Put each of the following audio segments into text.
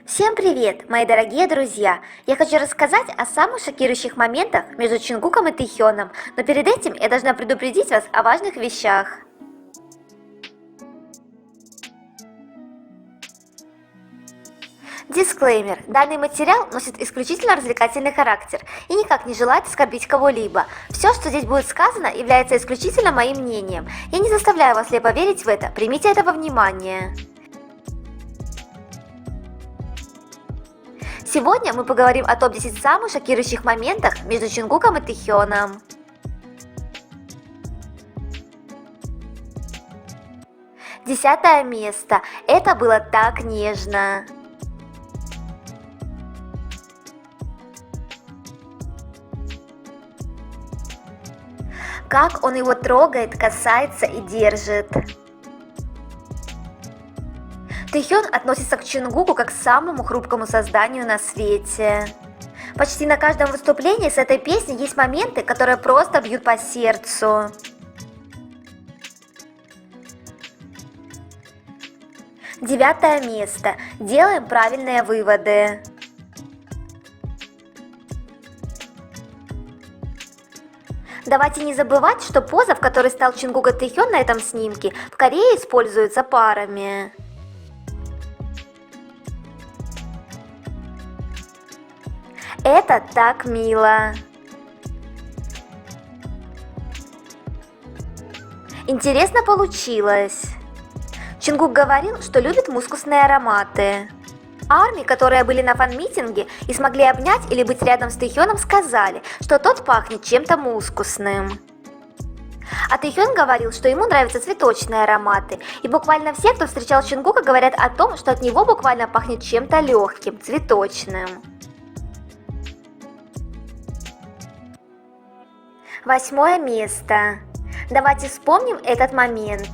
Всем привет, мои дорогие друзья! Я хочу рассказать о самых шокирующих моментах между Чингуком и Тэхёном, но перед этим я должна предупредить вас о важных вещах. Дисклеймер. Данный материал носит исключительно развлекательный характер и никак не желает оскорбить кого-либо. Все, что здесь будет сказано, является исключительно моим мнением. Я не заставляю вас слепо верить в это, примите это во внимание. Сегодня мы поговорим о топ-10 самых шокирующих моментах между Чингуком и Тэхёном. Десятое место. Это было так нежно. Как он его трогает, касается и держит. Тэхён относится к Чингуку как к самому хрупкому созданию на свете. Почти на каждом выступлении с этой песней есть моменты, которые просто бьют по сердцу. Девятое место. Делаем правильные выводы. Давайте не забывать, что поза, в которой стал Чингук и Тэхён на этом снимке, в Корее используется парами. Это так мило. Интересно получилось. Чингук говорил, что любит мускусные ароматы. ARMY, которые были на фан-митинге и смогли обнять или быть рядом с Тэхёном, сказали, что тот пахнет чем-то мускусным. А Тэхён говорил, что ему нравятся цветочные ароматы, и буквально все, кто встречал Чингука, говорят о том, что от него буквально пахнет чем-то легким, цветочным. Восьмое место. Давайте вспомним этот момент.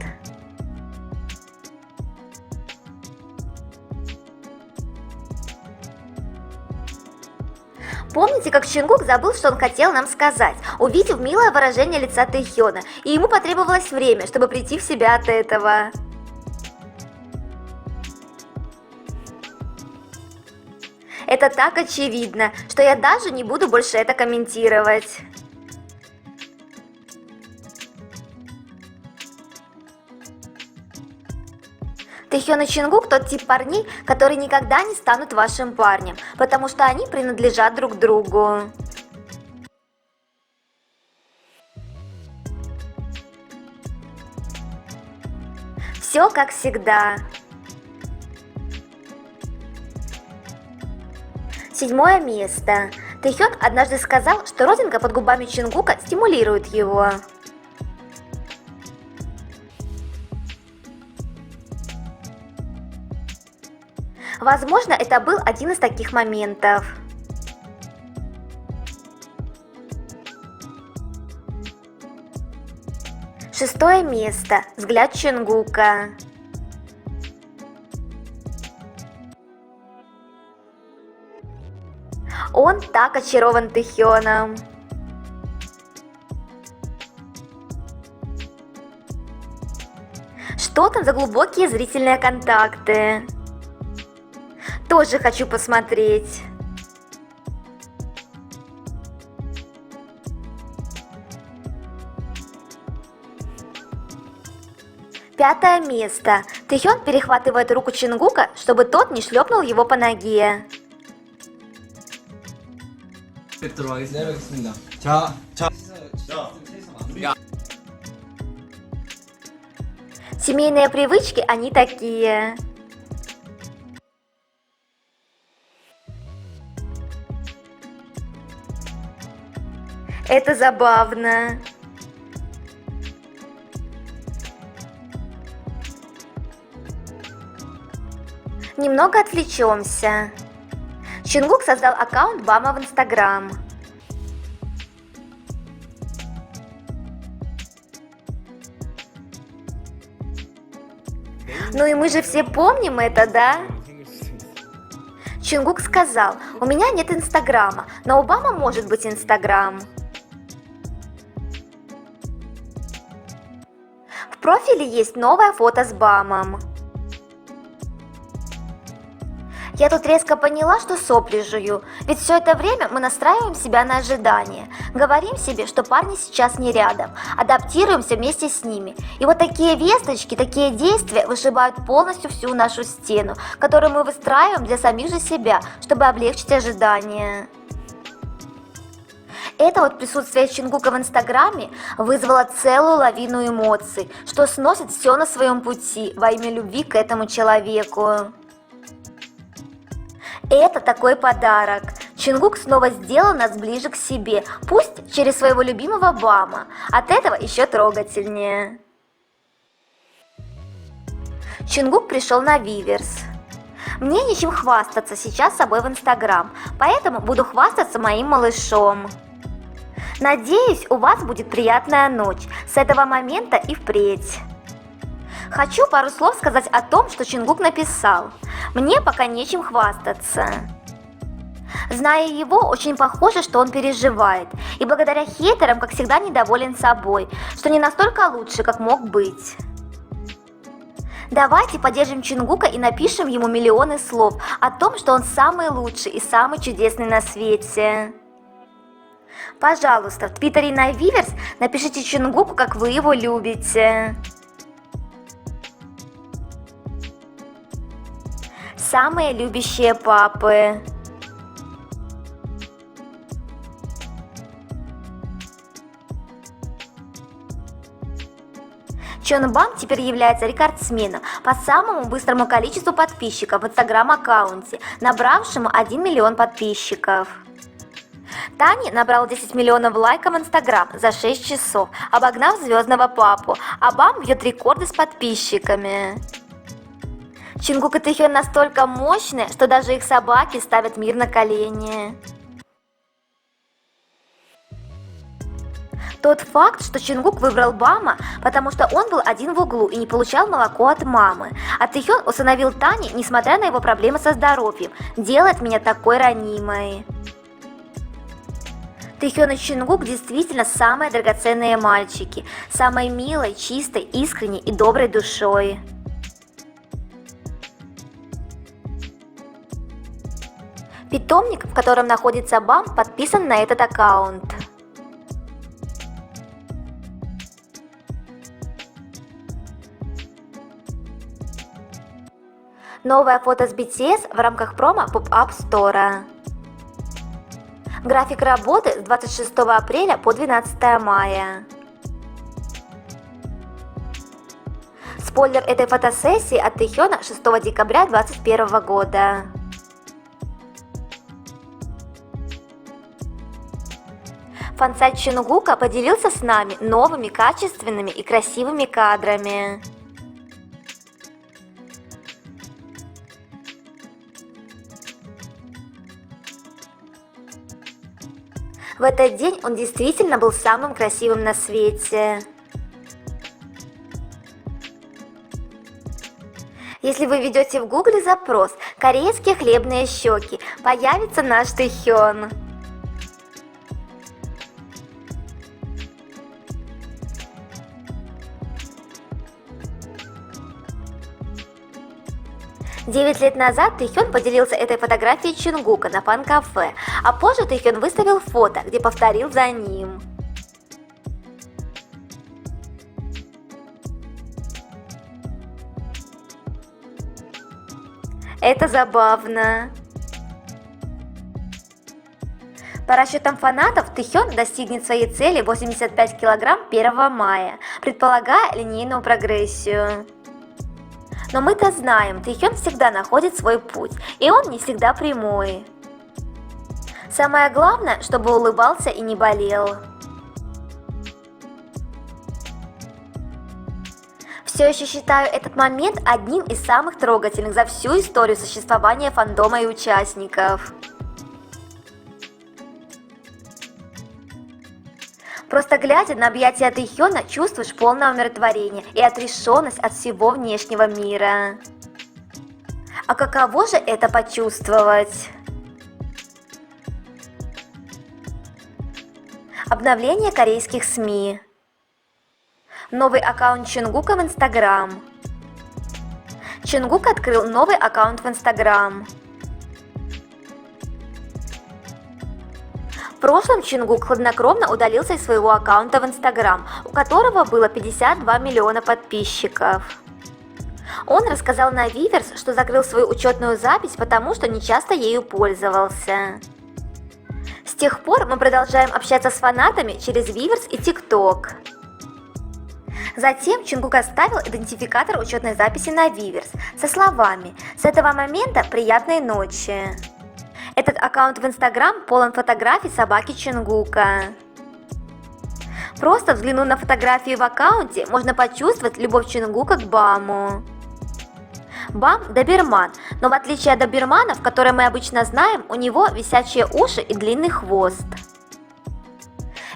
Помните, как Чингук забыл, что он хотел нам сказать, увидев милое выражение лица Тэхёна, и ему потребовалось время, чтобы прийти в себя от этого. Это так очевидно, что я даже не буду больше это комментировать. Тэхён и Чингук тот тип парней, которые никогда не станут вашим парнем, потому что они принадлежат друг другу. Все как всегда. Седьмое место. Тэхён однажды сказал, что родинка под губами Чингука стимулирует его. Возможно, это был один из таких моментов. Шестое место. Взгляд Чингука. Он так очарован Тэхёном. Что там за глубокие зрительные контакты? Тоже хочу посмотреть. Пятое место. Тэхён перехватывает руку Чингука, чтобы тот не шлепнул его по ноге. 내려가겠습니다. 자. Семейные привычки, они такие. Это забавно. Немного отвлечемся. Чингук создал аккаунт Бама в Инстаграм. Ну и мы же все помним это, да? Чингук сказал: у меня нет Инстаграма, но у Бама может быть Инстаграм. В профиле есть новое фото с Бамом. Я тут резко поняла, что сопли жую, ведь все это время мы настраиваем себя на ожидание. Говорим себе, что парни сейчас не рядом, адаптируемся вместе с ними. И вот такие весточки, такие действия вышибают полностью всю нашу стену, которую мы выстраиваем для самих же себя, чтобы облегчить ожидания. Это вот присутствие Чингука в Инстаграме вызвало целую лавину эмоций, что сносит все на своем пути во имя любви к этому человеку. Это такой подарок. Чингук снова сделал нас ближе к себе, пусть через своего любимого Бама. От этого еще трогательнее. Чингук пришел на Виверс. Мне нечем хвастаться сейчас собой в Инстаграм, поэтому буду хвастаться моим малышом. Надеюсь, у вас будет приятная ночь с этого момента и впредь. Хочу пару слов сказать о том, что Чингук написал. Мне пока нечем хвастаться. Зная его, очень похоже, что он переживает. И благодаря хейтерам, как всегда, недоволен собой, что не настолько лучше, как мог быть. Давайте поддержим Чингука и напишем ему миллионы слов о том, что он самый лучший и самый чудесный на свете. Пожалуйста, в Твиттере и на Виверс напишите Чингуку, как вы его любите. Самые любящие папы. Чонбам теперь является рекордсменом по самому быстрому количеству подписчиков в Инстаграм-аккаунте, набравшему 1 миллион подписчиков. Тани набрал 10 миллионов лайков в Инстаграм за 6 часов, обогнав звездного папу, а Бам бьет рекорды с подписчиками. Чингук и Тэхён настолько мощные, что даже их собаки ставят мир на колени. Тот факт, что Чингук выбрал Бама, потому что он был один в углу и не получал молоко от мамы, а Тэхён усыновил Тани, несмотря на его проблемы со здоровьем, делает меня такой ранимой. Тэхён и Чингук действительно самые драгоценные мальчики, самой милой, чистой, искренней и доброй душой. Питомник, в котором находится Бам, подписан на этот аккаунт. Новое фото с BTS в рамках промо Pop-Up Store. График работы с 26 апреля по 12 мая. Спойлер этой фотосессии от Тэхёна 6 декабря 2021 года. Фансайт Чингука поделился с нами новыми качественными и красивыми кадрами. В этот день он действительно был самым красивым на свете. Если вы введете в гугле запрос «корейские хлебные щеки», появится наш Тэхён. Девять лет назад Тэхён поделился этой фотографией Чингука на фан-кафе, а позже Тэхён выставил фото, где повторил за ним. Это забавно. По расчетам фанатов, Тэхён достигнет своей цели 85 кг 1 мая, предполагая линейную прогрессию. Но мы-то знаем, Тэхён всегда находит свой путь, и он не всегда прямой. Самое главное, чтобы улыбался и не болел. Все еще считаю этот момент одним из самых трогательных за всю историю существования фандома и участников. Просто глядя на объятия Тэхёна, чувствуешь полное умиротворение и отрешенность от всего внешнего мира. А каково же это почувствовать? Обновление корейских СМИ. Новый аккаунт Чингука в Инстаграм. Чингук открыл новый аккаунт в Инстаграм. В прошлом Чингук хладнокровно удалился из своего аккаунта в Инстаграм, у которого было 52 миллиона подписчиков. Он рассказал на Виверс, что закрыл свою учетную запись, потому что нечасто ею пользовался. С тех пор мы продолжаем общаться с фанатами через Виверс и ТикТок. Затем Чингук оставил идентификатор учетной записи на Виверс со словами «С этого момента приятной ночи». Этот аккаунт в Инстаграм полон фотографий собаки Чингука. Просто взглянув на фотографии в аккаунте, можно почувствовать любовь Чингука к Баму. Бам – доберман, но в отличие от доберманов, которые мы обычно знаем, у него висячие уши и длинный хвост.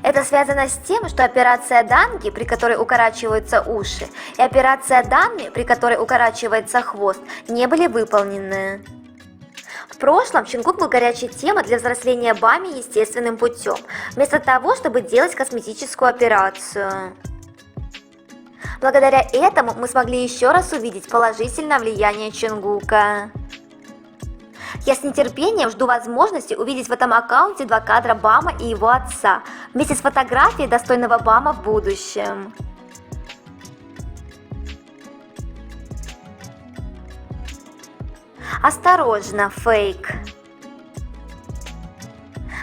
Это связано с тем, что операция Данги, при которой укорачиваются уши, и операция Данми, при которой укорачивается хвост, не были выполнены. В прошлом Чингук был горячей темой для взросления Бами естественным путем, вместо того, чтобы делать косметическую операцию. Благодаря этому мы смогли еще раз увидеть положительное влияние Чингука. Я с нетерпением жду возможности увидеть в этом аккаунте 2 кадра Бама и его отца, вместе с фотографией достойного Бама в будущем. Осторожно, фейк.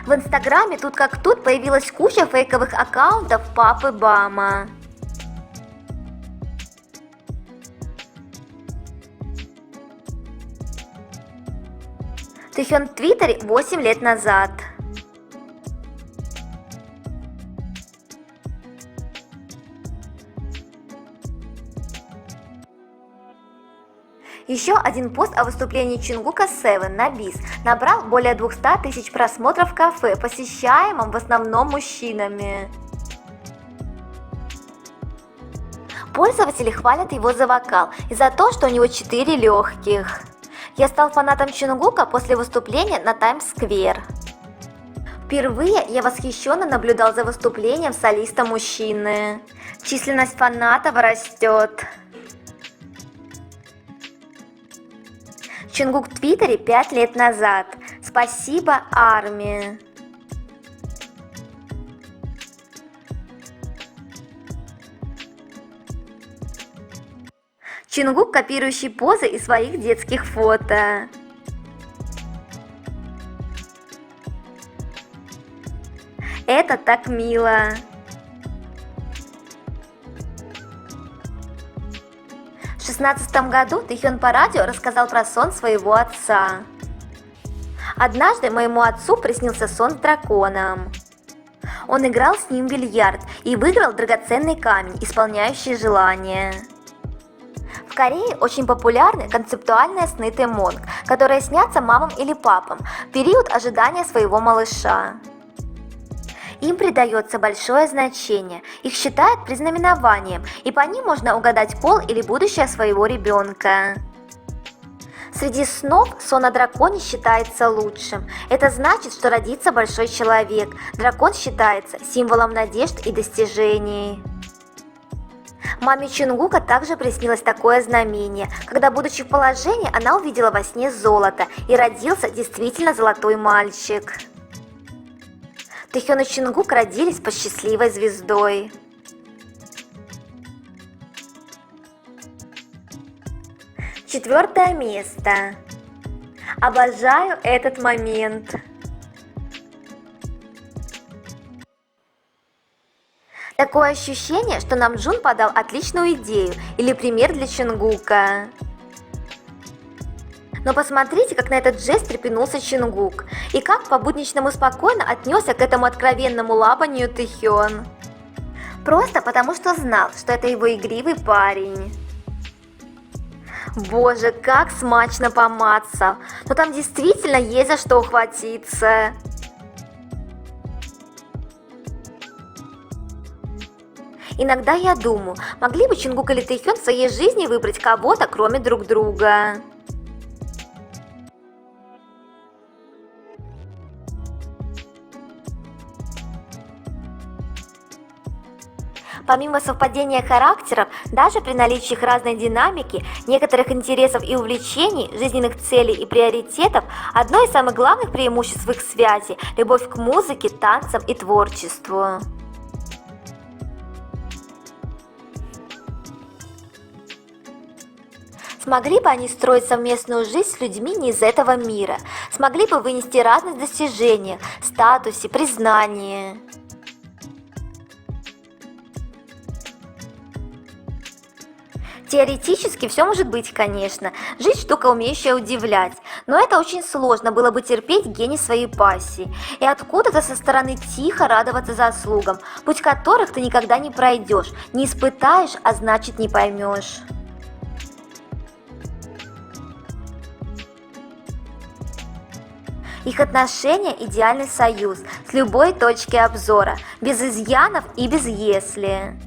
В Инстаграме тут как тут появилась куча фейковых аккаунтов папы Бама. Тэхён в Твиттере 8 лет назад. Еще один пост о выступлении Чингука Seven на Биз набрал более 200 тысяч просмотров в кафе, посещаемом в основном мужчинами. Пользователи хвалят его за вокал и за то, что у него 4 легких. Я стал фанатом Чингука после выступления на Таймс-сквер. Впервые я восхищенно наблюдал за выступлением солиста мужчины. Численность фанатов растет. Чингук в Твиттере 5 лет назад. Спасибо, армии. Чингук, копирующий позы из своих детских фото. Это так мило. В 2016 году Тэхён по радио рассказал про сон своего отца. Однажды моему отцу приснился сон с драконом. Он играл с ним в бильярд и выиграл драгоценный камень, исполняющий желания. В Корее очень популярны концептуальные сны Тэмонг, которые снятся мамам или папам в период ожидания своего малыша. Им придается большое значение, их считают признаменованием, и по ним можно угадать пол или будущее своего ребенка. Среди снов сон о драконе считается лучшим. Это значит, что родится большой человек. Дракон считается символом надежд и достижений. Маме Чингука также приснилось такое знамение, когда, будучи в положении, она увидела во сне золото, и родился действительно золотой мальчик. Тэхён и Чингук родились под счастливой звездой. Четвертое место. Обожаю этот момент. Такое ощущение, что Намджун подал отличную идею или пример для Чингука. Но посмотрите, как на этот жест трепенулся Чингук, и как по-будничному спокойно отнесся к этому откровенному лапанию Тэхён. Просто потому, что знал, что это его игривый парень. Боже, как смачно помацал, но там действительно есть за что ухватиться. Иногда я думаю, могли бы Чингук или Тэхён в своей жизни выбрать кого-то, кроме друг друга. Помимо совпадения характеров, даже при наличии их разной динамики, некоторых интересов и увлечений, жизненных целей и приоритетов, одно из самых главных преимуществ их связи – любовь к музыке, танцам и творчеству. Смогли бы они строить совместную жизнь с людьми не из этого мира, смогли бы вынести разность в достижениях, статусе, признании. Теоретически все может быть, конечно, жизнь штука, умеющая удивлять, но это очень сложно было бы терпеть гений своей пассии и откуда-то со стороны тихо радоваться заслугам, путь которых ты никогда не пройдешь, не испытаешь, а значит не поймешь. Их отношения – идеальный союз с любой точки обзора, без изъянов и без «если».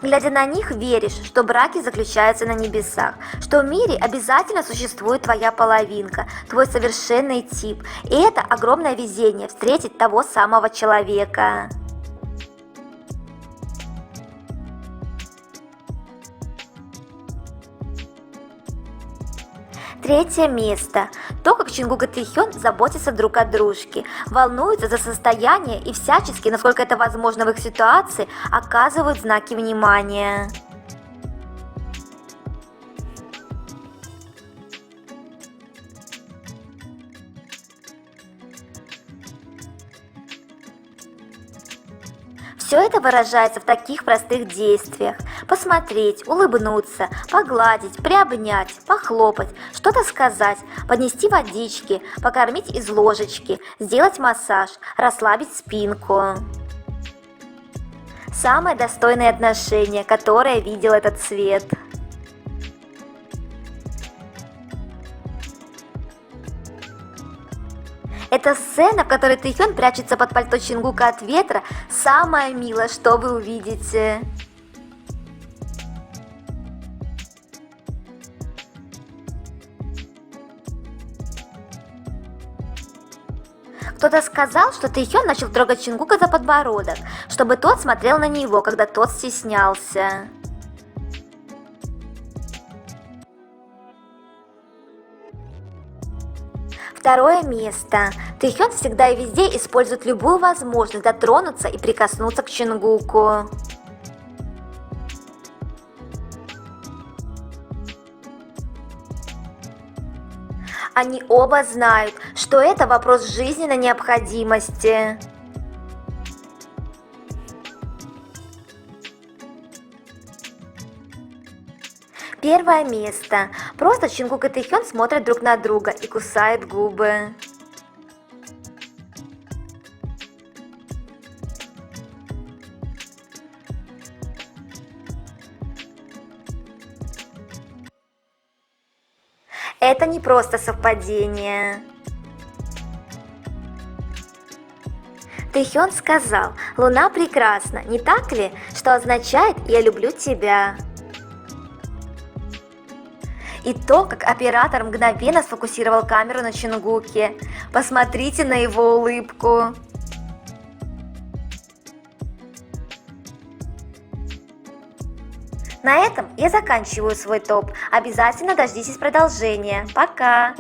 Глядя на них, веришь, что браки заключаются на небесах, что в мире обязательно существует твоя половинка, твой совершенный тип, и это огромное везение встретить того самого человека. Третье место. То, как Чингук и Тэхён заботятся друг о дружке, волнуются за состояние и всячески, насколько это возможно в их ситуации, оказывают знаки внимания. Все это выражается в таких простых действиях. Посмотреть, улыбнуться, погладить, приобнять, похлопать, что-то сказать, поднести водички, покормить из ложечки, сделать массаж, расслабить спинку. Самое достойное отношение, которое видел этот свет. Эта сцена, в которой Тэхён прячется под пальто Чингука от ветра, самое милое, что вы увидите. Кто-то сказал, что Тэхён начал трогать Чингука за подбородок, чтобы тот смотрел на него, когда тот стеснялся. Второе место. Тэхён всегда и везде использует любую возможность дотронуться и прикоснуться к Чингуку. Они оба знают, что это вопрос жизненной необходимости. Первое место. Просто Чингук и Тэхён смотрят друг на друга и кусают губы. Это не просто совпадение. Тэхён сказал: «Луна прекрасна, не так ли? Что означает «я люблю тебя». И то, как оператор мгновенно сфокусировал камеру на Чингуке. Посмотрите на его улыбку. На этом я заканчиваю свой топ. Обязательно дождитесь продолжения. Пока!